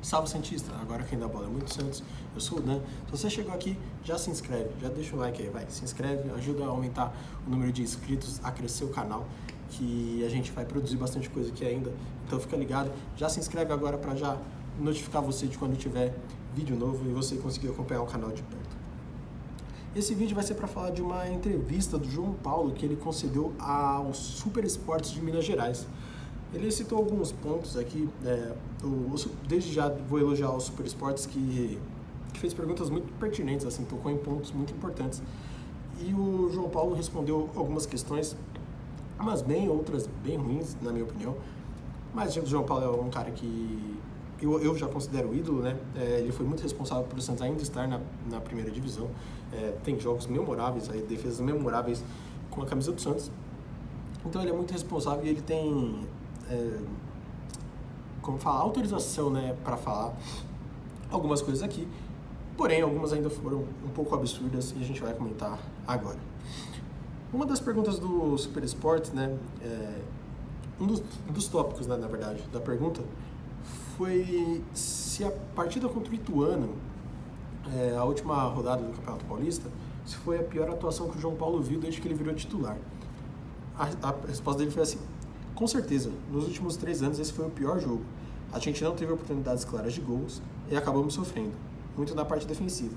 Salve Santista, agora quem dá bola é muito Santos, eu sou o Dan. Se você chegou aqui, já se inscreve, já deixa o like aí, vai, se inscreve, ajuda a aumentar o número de inscritos, a crescer o canal, que a gente vai produzir bastante coisa aqui ainda, então fica ligado, já se inscreve agora para já notificar você de quando tiver vídeo novo e você conseguir acompanhar o canal de perto. Esse vídeo vai ser para falar de uma entrevista do João Paulo que ele concedeu ao Super Esportes de Minas Gerais. Ele citou alguns pontos aqui, desde já vou elogiar o Super Esportes que fez perguntas muito pertinentes, assim, tocou em pontos muito importantes. E o João Paulo respondeu algumas questões, umas bem, outras bem ruins, na minha opinião. Mas o João Paulo é um cara que eu já considero ídolo, né? Ele foi muito responsável por o Santos ainda estar na primeira divisão. Tem jogos memoráveis, aí, defesas memoráveis com a camisa do Santos. Então ele é muito responsável e ele tem autorização, né, para falar algumas coisas aqui, porém algumas ainda foram um pouco absurdas e a gente vai comentar agora. Uma das perguntas do Super Esportes, né, um dos tópicos, né, na verdade, da pergunta foi se a partida contra o Ituano, a última rodada do Campeonato Paulista, se foi a pior atuação que o João Paulo viu desde que ele virou titular. A resposta dele foi assim: com certeza, nos últimos 3 anos esse foi o pior jogo. A gente não teve oportunidades claras de gols e acabamos sofrendo, muito na parte defensiva.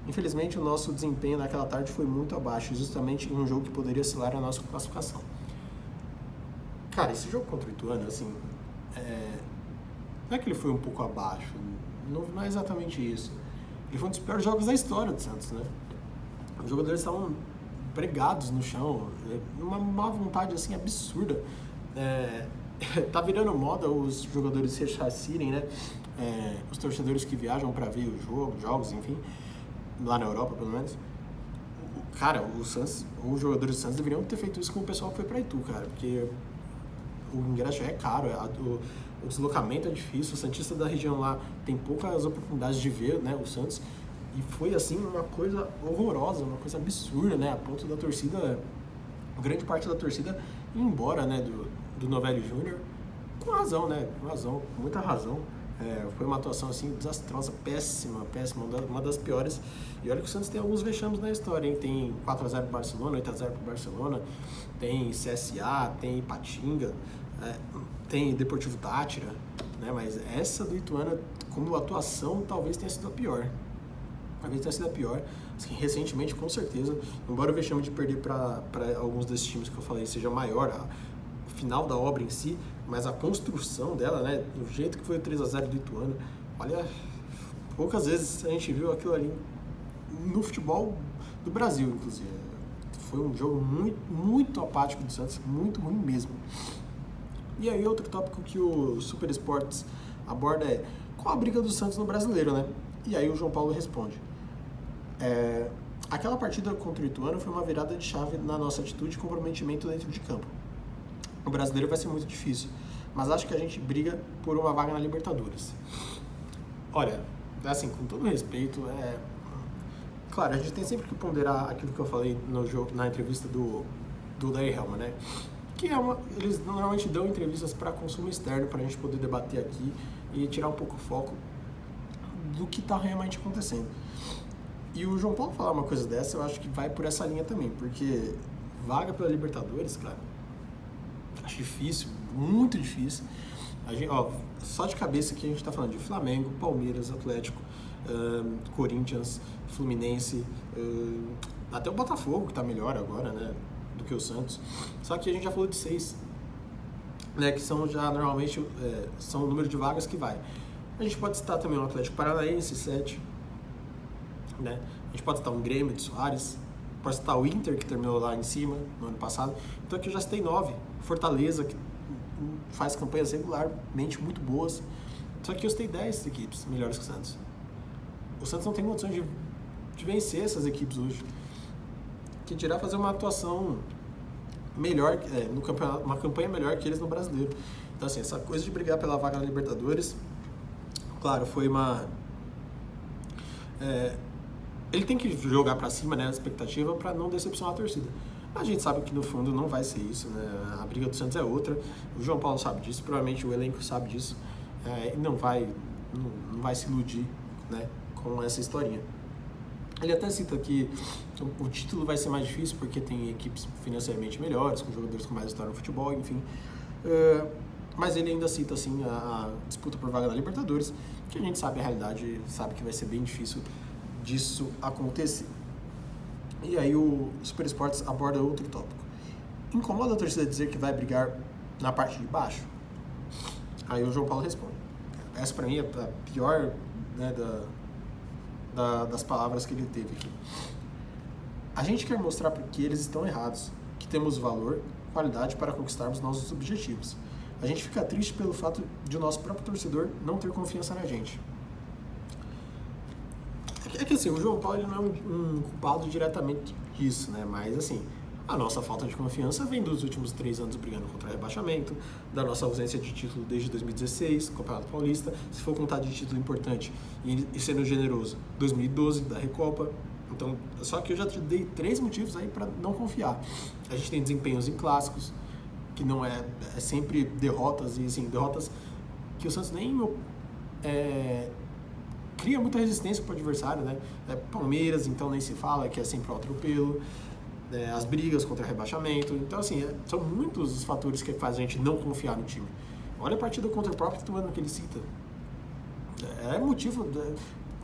Infelizmente, o nosso desempenho naquela tarde foi muito abaixo, justamente em um jogo que poderia selar a nossa classificação. Cara, esse jogo contra o Ituano, assim, não é que ele foi um pouco abaixo, não é exatamente isso. Ele foi um dos piores jogos da história do Santos, né? Os jogadores estavam pregados no chão, numa má vontade, assim, absurda. Tá virando moda os jogadores ressarcirem, né? Os torcedores que viajam para ver os jogos, enfim, lá na Europa, pelo menos. Cara, os jogadores do Santos deveriam ter feito isso com o pessoal que foi para Itu, cara, porque o ingresso já é caro, o deslocamento é difícil, o santista da região lá tem poucas oportunidades de ver, né, o Santos, e foi, assim, uma coisa horrorosa, uma coisa absurda, né, a ponto da torcida, grande parte da torcida ir embora, né, do Novelli Júnior, com razão, né, com muita razão. Foi uma atuação, assim, desastrosa, péssima, uma das piores. E olha que o Santos tem alguns vexames na história, hein? Tem 4x0 pro Barcelona, 8x0 pro Barcelona, tem CSA, tem Ipatinga, tem Deportivo Táchira, né? Mas essa do Ituano, como atuação, talvez tenha sido a pior. Assim, recentemente, com certeza, embora o vexame de perder para alguns desses times que eu falei seja maior, o final da obra em si, mas a construção dela, né, do jeito que foi o 3x0 do Ituano, olha, poucas vezes a gente viu aquilo ali no futebol do Brasil, inclusive. Foi um jogo muito, muito apático do Santos, muito ruim mesmo. E aí outro tópico que o Super Esportes aborda é qual a briga do Santos no Brasileiro, né? E aí o João Paulo responde: aquela partida contra o Ituano foi uma virada de chave na nossa atitude e comprometimento dentro de campo. O Brasileiro vai ser muito difícil, mas acho que a gente briga por uma vaga na Libertadores. Olha, assim, com todo respeito, claro, a gente tem sempre que ponderar aquilo que eu falei na entrevista do Daí Helma, né? Que eles normalmente dão entrevistas para consumo externo, para a gente poder debater aqui e tirar um pouco o foco do que está realmente acontecendo. E o João Paulo falar uma coisa dessa, eu acho que vai por essa linha também, porque vaga pela Libertadores, cara, acho difícil, muito difícil. Só de cabeça aqui a gente está falando de Flamengo, Palmeiras, Atlético, Corinthians, Fluminense, até o Botafogo, que está melhor agora, né, do que o Santos. Só que a gente já falou de 6, né, que são já normalmente são o número de vagas que vai. A gente pode citar também o Atlético Paranaense, 7, né? A gente pode citar um Grêmio de Soares, pode citar o Inter, que terminou lá em cima no ano passado. Então aqui eu já citei 9. Fortaleza, que faz campanhas regularmente muito boas. Só que eu citei 10 equipes melhores que o Santos. O Santos não tem condições de vencer essas equipes hoje. Que dirá fazer uma atuação melhor no campeonato, uma campanha melhor que eles no Brasileiro. Então, assim, essa coisa de brigar pela vaga na Libertadores, claro, foi uma... ele tem que jogar pra cima, né, a expectativa, para não decepcionar a torcida. A gente sabe que no fundo não vai ser isso, né? A briga do Santos é outra. O João Paulo sabe disso, provavelmente o elenco sabe disso. E não vai não vai se iludir, né, com essa historinha. Ele até cita que o título vai ser mais difícil porque tem equipes financeiramente melhores, com jogadores com mais história no futebol, enfim. Mas ele ainda cita assim, a disputa por vaga na Libertadores, que a gente sabe a realidade, sabe que vai ser bem difícil disso acontecer. E aí o Super Esportes aborda outro tópico. Incomoda a torcida dizer que vai brigar na parte de baixo? Aí o João Paulo responde. Essa pra mim é a pior, né, das palavras que ele teve aqui. A gente quer mostrar que eles estão errados, que temos valor, qualidade para conquistarmos nossos objetivos. A gente fica triste pelo fato de o nosso próprio torcedor não ter confiança na gente. É que assim, o João Paulo ele não é um culpado diretamente disso, né? Mas assim, a nossa falta de confiança vem dos últimos 3 anos brigando contra o rebaixamento, da nossa ausência de título desde 2016, Campeonato Paulista, se for contar de título importante e sendo generoso, 2012, da Recopa. Então, só que eu já te dei 3 motivos aí para não confiar. A gente tem desempenhos em clássicos, que não é sempre derrotas, e assim, derrotas que o Santos nem cria muita resistência para o adversário, né? Palmeiras, então nem se fala, que é sempre o atropelo, as brigas contra o rebaixamento. Então, assim, são muitos os fatores que fazem a gente não confiar no time. Olha a partida contra o próprio Ituano que ele cita. É motivo...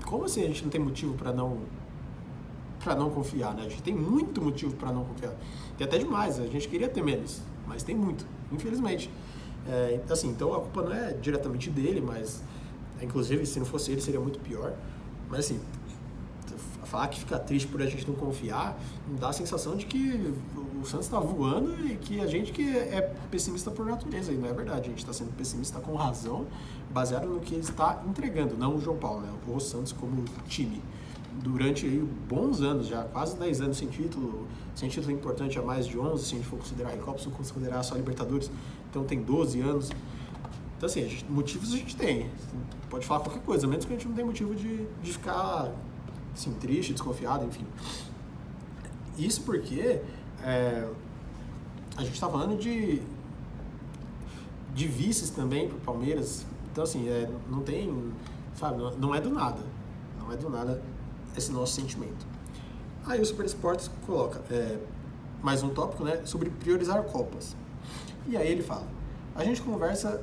Como assim a gente não tem motivo para não confiar, né? A gente tem muito motivo para não confiar. Tem até demais, a gente queria ter menos, mas tem muito, infelizmente. Assim, então a culpa não é diretamente dele, mas inclusive se não fosse ele seria muito pior. Mas assim, falar que fica triste por a gente não confiar, dá a sensação de que o Santos está voando e que a gente que é pessimista por natureza, e não é verdade, a gente está sendo pessimista com razão, baseado no que ele está entregando, não o João Paulo, né? O Santos como time. Durante aí, bons anos já, quase 10 anos sem título importante há mais de 11, se a gente for considerar a Recopa, se for considerar só a Libertadores, então tem 12 anos. Então assim, motivos a gente tem, pode falar qualquer coisa, menos que a gente não tem motivo de ficar assim, triste, desconfiado, enfim. Isso porque a gente está falando de vices também para o Palmeiras, então assim, não tem, sabe, não é do nada esse nosso sentimento. Aí o Super Esportes coloca mais um tópico, né, sobre priorizar Copas. E aí ele fala, a gente conversa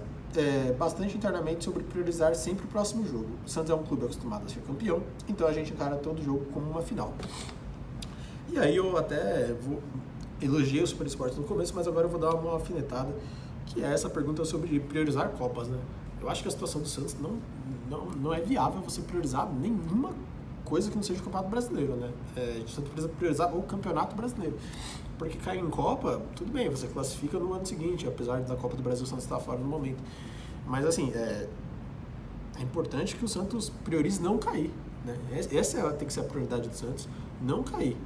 bastante internamente sobre priorizar sempre o próximo jogo. O Santos é um clube acostumado a ser campeão, então a gente encara todo jogo como uma final. E aí eu até elogiei o Super Esportes no começo, mas agora eu vou dar uma alfinetada, que é essa pergunta sobre priorizar Copas, né? Eu acho que a situação do Santos não é viável você priorizar nenhuma coisa que não seja o Campeonato Brasileiro, né? A gente precisa priorizar o Campeonato Brasileiro. Porque cair em Copa, tudo bem, você classifica no ano seguinte, apesar da Copa do Brasil o Santos estar fora no momento. Mas assim, é importante que o Santos priorize não cair, né? Essa tem que ser a prioridade do Santos, não cair.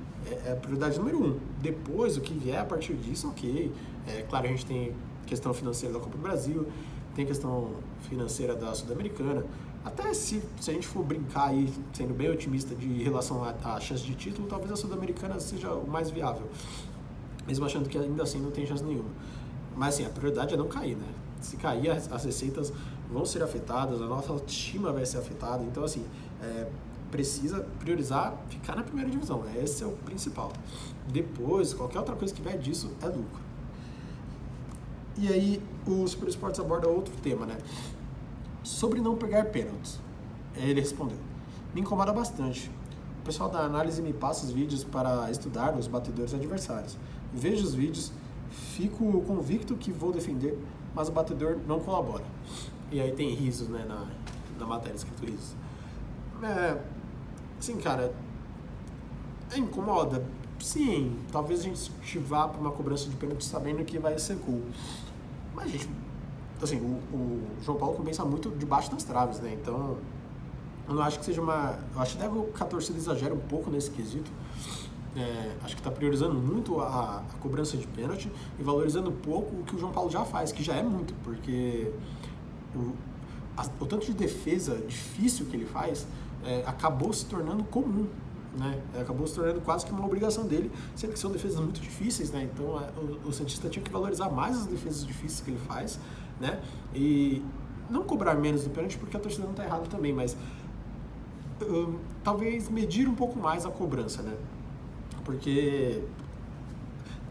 É a prioridade número 1. Depois, o que vier a partir disso, ok. Claro, a gente tem questão financeira da Copa do Brasil, tem questão financeira da Sul-Americana. Até se a gente for brincar aí, sendo bem otimista de relação à chance de título, talvez a Sul-Americana seja o mais viável. Mesmo achando que ainda assim não tem chance nenhuma. Mas assim, a prioridade é não cair, né? Se cair, as receitas vão ser afetadas, a nossa autoestima vai ser afetada. Então assim, precisa priorizar ficar na primeira divisão. Esse é o principal. Depois, qualquer outra coisa que vier disso é lucro. E aí o Super Esportes aborda outro tema, né? Sobre não pegar pênaltis. Ele respondeu: me incomoda bastante. O pessoal da análise me passa os vídeos para estudar os batedores adversários. Vejo os vídeos, fico convicto que vou defender, mas o batedor não colabora. E aí tem risos, né, na matéria, escrito risos. Assim, cara, incomoda. Sim, talvez a gente vá para uma cobrança de pênalti sabendo que vai ser gol. Mas, gente, assim, o João Paulo compensa muito debaixo das traves, né? Então, eu não acho que seja uma... Eu acho até que a torcida exagera um pouco nesse quesito. Acho que está priorizando muito a cobrança de pênalti e valorizando pouco o que o João Paulo já faz, que já é muito, porque o tanto de defesa difícil que ele faz acabou se tornando comum, né? Acabou se tornando quase que uma obrigação dele, sendo que são defesas muito difíceis, né? Então o Santista tinha que valorizar mais as defesas difíceis que ele faz, né? E não cobrar menos do pênalti, porque a torcida não está errada também, mas talvez medir um pouco mais a cobrança, né? Porque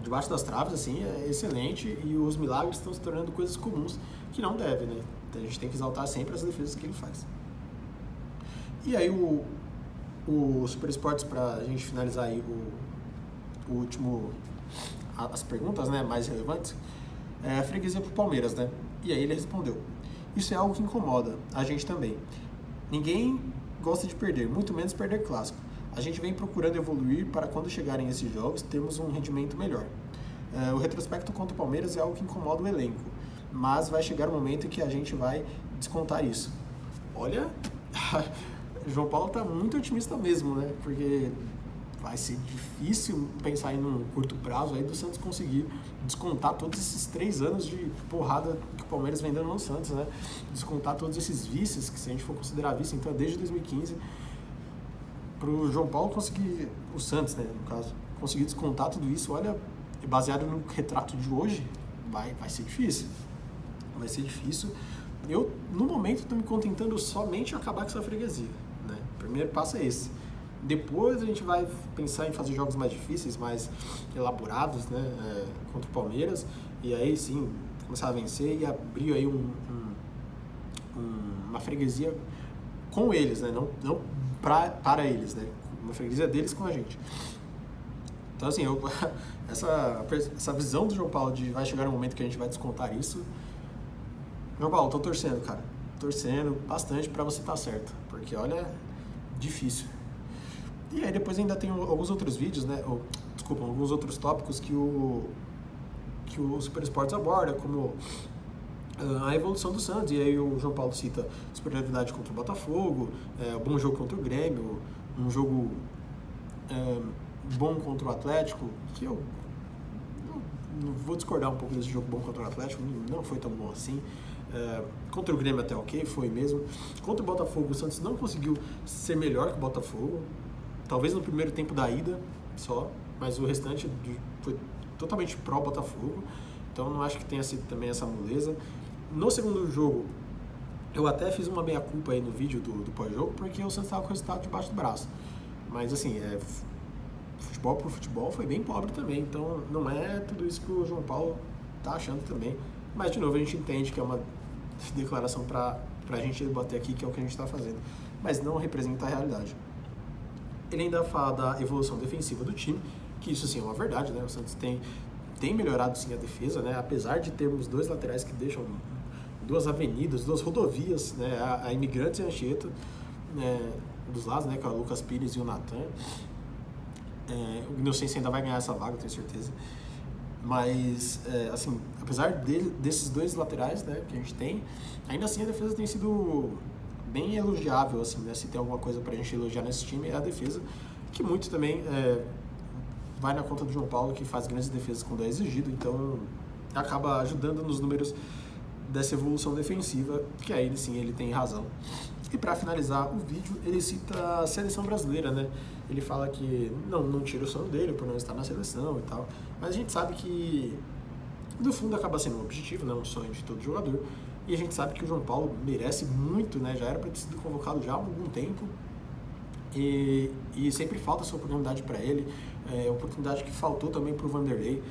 debaixo das traves, assim, é excelente e os milagres estão se tornando coisas comuns que não devem, né? Então a gente tem que exaltar sempre as defesas que ele faz. E aí o Super Esportes, para a gente finalizar aí o último, as perguntas, né, mais relevantes, a freguesia pro Palmeiras, né? E aí ele respondeu: isso é algo que incomoda a gente também. Ninguém gosta de perder, muito menos perder clássico. A gente vem procurando evoluir para quando chegarem esses jogos termos um rendimento melhor. O retrospecto contra o Palmeiras é algo que incomoda o elenco, mas vai chegar um momento em que a gente vai descontar isso. Olha, João Paulo está muito otimista mesmo, né? Porque vai ser difícil pensar em um curto prazo aí do Santos conseguir descontar todos esses 3 anos de porrada que o Palmeiras vem dando no Santos, né? Descontar todos esses vícios, que se a gente for considerar vício, então é desde 2015, para o João Paulo conseguir, o Santos, né, no caso, conseguir descontar tudo isso, olha, baseado no retrato de hoje, vai ser difícil. Vai ser difícil. Eu, no momento, estou me contentando somente em acabar com essa freguesia, né? O primeiro passo é esse. Depois a gente vai pensar em fazer jogos mais difíceis, mais elaborados, né, contra o Palmeiras, e aí sim começar a vencer e abrir aí uma freguesia com eles, né, não para eles, né, uma freguesia deles com a gente. Então assim, essa visão do João Paulo de vai chegar um momento que a gente vai descontar isso. João Paulo, tô torcendo, cara, torcendo bastante para você estar certo, porque olha, difícil. E aí depois ainda tem alguns outros vídeos, né? Alguns outros tópicos que o Super Esportes aborda, como a evolução do Santos. E aí o João Paulo cita superioridade contra o Botafogo, o bom jogo contra o Grêmio, um jogo bom contra o Atlético, que eu não vou discordar um pouco desse jogo bom contra o Atlético, não foi tão bom assim. Contra o Grêmio até ok, foi mesmo. Contra o Botafogo, o Santos não conseguiu ser melhor que o Botafogo. Talvez no primeiro tempo da ida só, mas o restante foi totalmente pró-Botafogo. Então não acho que tenha sido também essa moleza. No segundo jogo, eu até fiz uma meia-culpa aí no vídeo do pós-jogo, porque o Santos estava com o resultado debaixo do braço. Mas assim, futebol por futebol foi bem pobre também. Então não é tudo isso que o João Paulo tá achando também. Mas de novo a gente entende que é uma declaração para a gente debater aqui, que é o que a gente está fazendo. Mas não representa a realidade. Ele ainda fala da evolução defensiva do time, que isso sim é uma verdade, né? O Santos tem melhorado sim a defesa, né? Apesar de termos 2 laterais que deixam 2 avenidas, 2 rodovias, né? A Imigrantes e a Anchieta, né? Dos lados, né? Que é o Lucas Pires e o Natan. O Inocêncio ainda vai ganhar essa vaga, tenho certeza. Mas, assim, apesar desses 2 laterais, né, que a gente tem, ainda assim a defesa tem sido bem elogiável, assim, né? Se tem alguma coisa pra gente elogiar nesse time é a defesa, que muito também vai na conta do João Paulo, que faz grandes defesas quando é exigido, então acaba ajudando nos números dessa evolução defensiva, que aí sim ele tem razão. E para finalizar o vídeo, ele cita a seleção brasileira, né? Ele fala que não tira o sono dele por não estar na seleção e tal, mas a gente sabe que no fundo acaba sendo um objetivo, né? Um sonho de todo jogador. E a gente sabe que o João Paulo merece muito, né? Já era para ter sido convocado já há algum tempo. E sempre falta essa oportunidade para ele. Oportunidade que faltou também para o Vanderlei,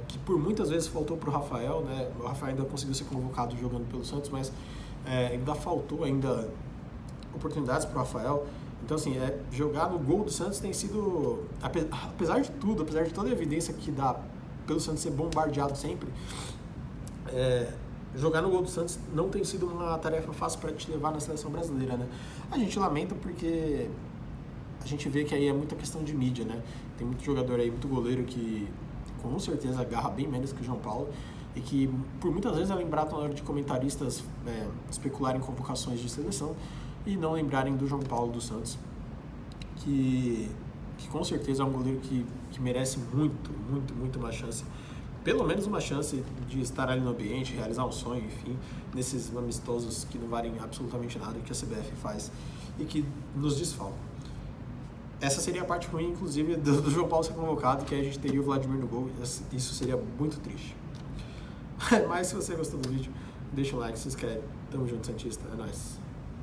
que por muitas vezes faltou para o Rafael, né? O Rafael ainda conseguiu ser convocado jogando pelo Santos, mas ainda faltou oportunidades para o Rafael. Então, assim, jogar no gol do Santos tem sido, apesar de tudo, apesar de toda a evidência que dá pelo Santos ser bombardeado sempre, jogar no gol do Santos não tem sido uma tarefa fácil para te levar na seleção brasileira, né? A gente lamenta porque a gente vê que aí é muita questão de mídia, né? Tem muito jogador aí, muito goleiro que com certeza agarra bem menos que o João Paulo e que por muitas vezes é lembrado na hora de comentaristas especularem convocações de seleção e não lembrarem do João Paulo dos Santos, que com certeza é um goleiro que merece muito uma chance, pelo menos uma chance de estar ali no ambiente, realizar um sonho, enfim, nesses amistosos que não valem absolutamente nada que a CBF faz e que nos desfalcam. Essa seria a parte ruim, inclusive, do João Paulo ser convocado, que a gente teria o Vladimir no gol, isso seria muito triste. Mas se você gostou do vídeo, deixa um like, se inscreve. Tamo junto, Santista. É nóis.